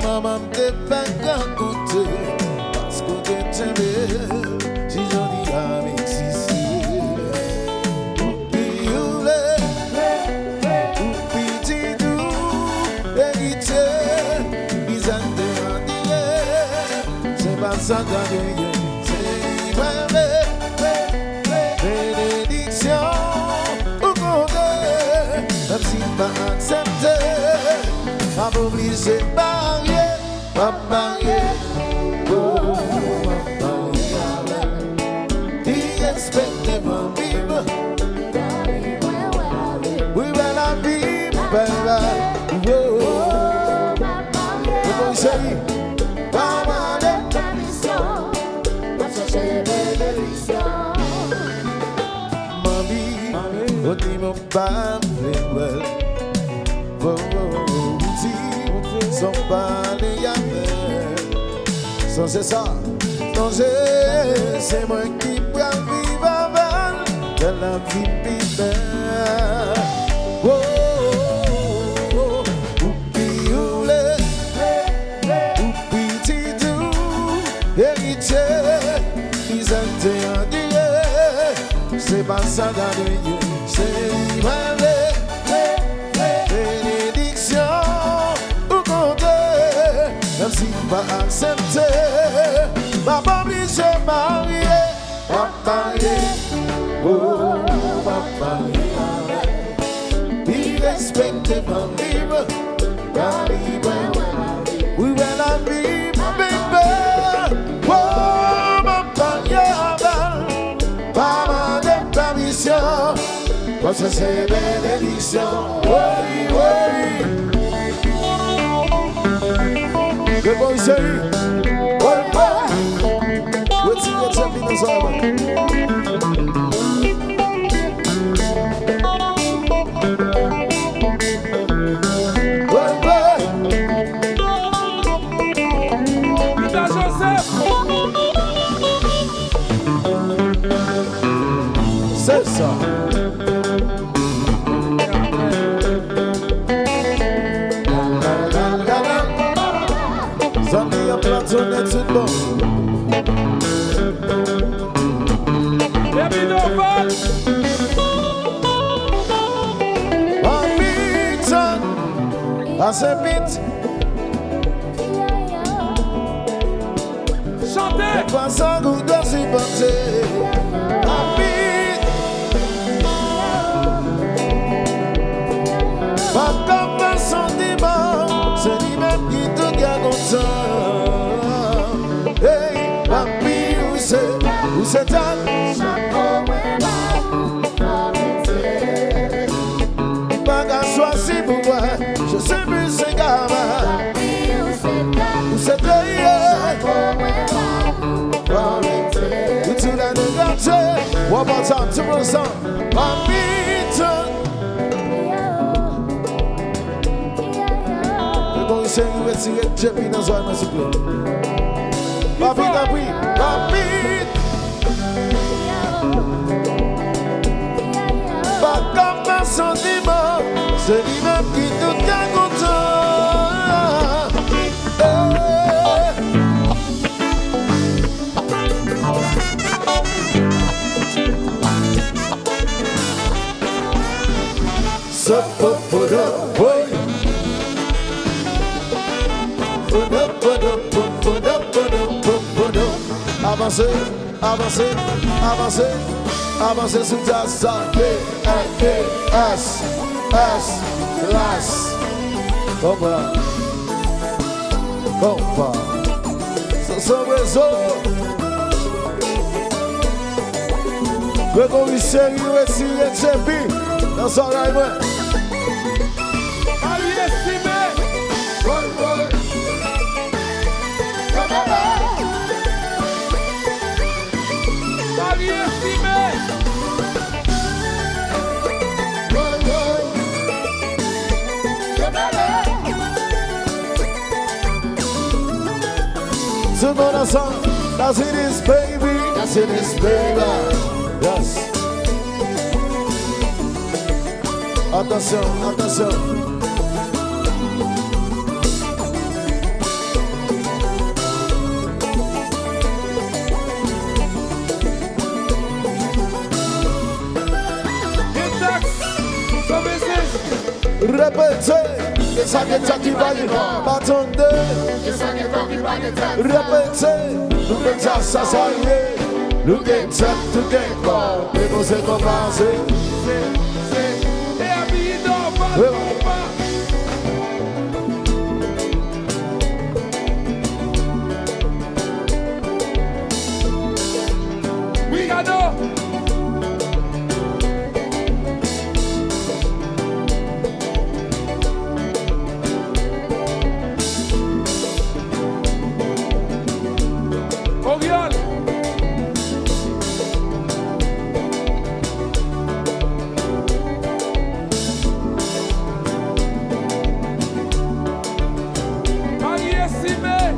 maman te fait raconter parce que tu t'aimes si joli avec Sissi ou petit doux hérité ils ont demandé c'est pas ça d'ailleurs c'est vrai bénédiction au côté même si pas accepté pas obligé de marier, pas marier, oh, pas marier. Irrespectez mon vivre, oui, ben la vie, ben la, oh, comment c'est, pas marier, pas chercher bénédiction. Mamie, on dit mon pas, oh, sans parler avec. Sans c'est ça, non c'est moi qui peux vivre avant de la vie belle. Oh, ou pioule, ou petit doux, héritier, ils ont dit, c'est pas ça d'aller, c'est vrai. Même si pas accepté, ma obligé marier, ma marier, oh, ma marier. Irrespectez ma libre, oui, well, la vie, baby, oh, ma marier, maman de permission, parce que c'est bénédiction, oui, oui. Good boy, say, boy, boy. What's in your champion as well? Boy, boy. Peter Joseph. C'est ça. Plateau net une bombe. Baby Doval. En beat, assez vite. Chantez. Pas sans goût de s'y porter. En beat. Pas comme un sentiment, c'est lui-même qui te garde content. Hey, papi, où c'est ta pas qu'à choisir pour moi, je sais plus c'est gamin. Où c'est ta où tu l'as négligé. One more time, two more song. Papi, le bon c'est où est-ce que j'ai mis dans un masque. Papi, papi, papi. Pas comme un sentiment, c'est lui-même qui te tient content. So, avancez, avancez, avancez, avancez sous ta salle. S, glace. Opa, opa. São réseau. Pegou o Michel esse ETB. Não só raiva. Ali esse me. Vai. Ali esse me. Tout le monde ensemble. That's it is baby. That's it is baby. Yes. Attention, attention. Répétez, que ça qui est qui va y m'attendez. Répétez, nous mettons ça, ça y est. Nous gagnons tout gagne corps. Et vous êtes commencé. Et à vie normal. Oui, Gado. Oriol. Marie-Estimée.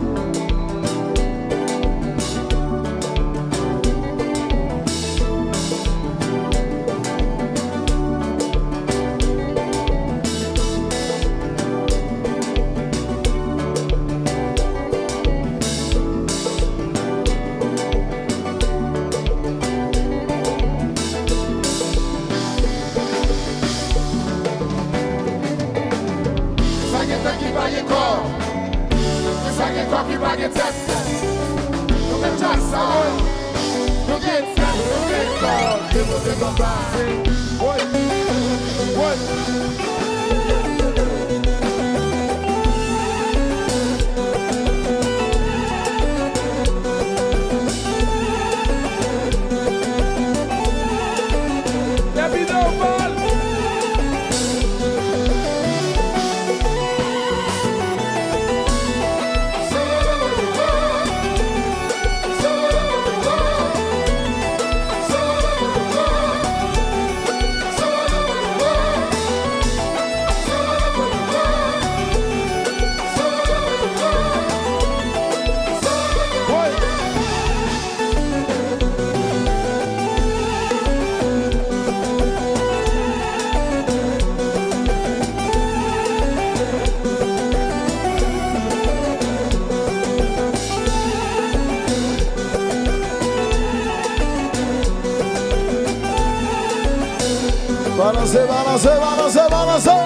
Balancez, balancez, balancez, balancez.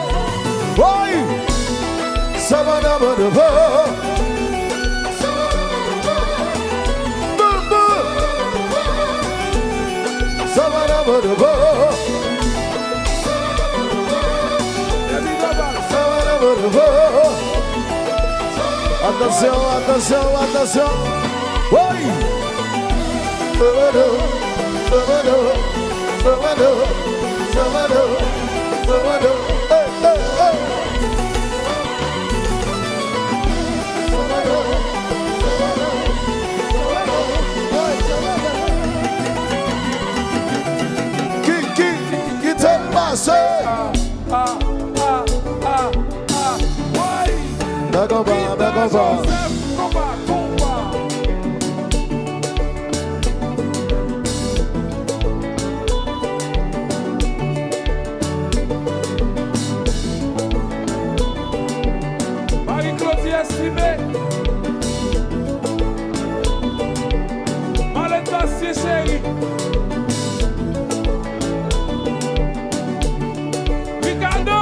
Oui. Ça va d'abord de vous. Ça va d'abord de vous. Ça va d'abord de vous. Attention, attention, attention. Oui. Ça va de vous. Ça va de vous. Ça va de vous. Savado, Savado, hey, hey, hey. Savado, Savado, Savado, hey, Savado. Qui t'aime passé? Ouais. D'accord, d'accord. Estimé. Malette Bassier, chérie. Ricardo.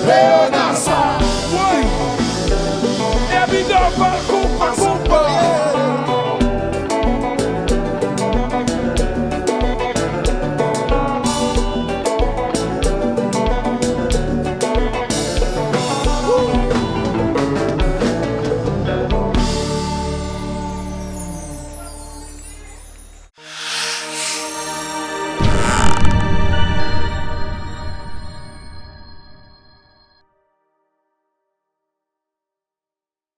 Léonard, ça. Oui. Et Abidjan, Falcon,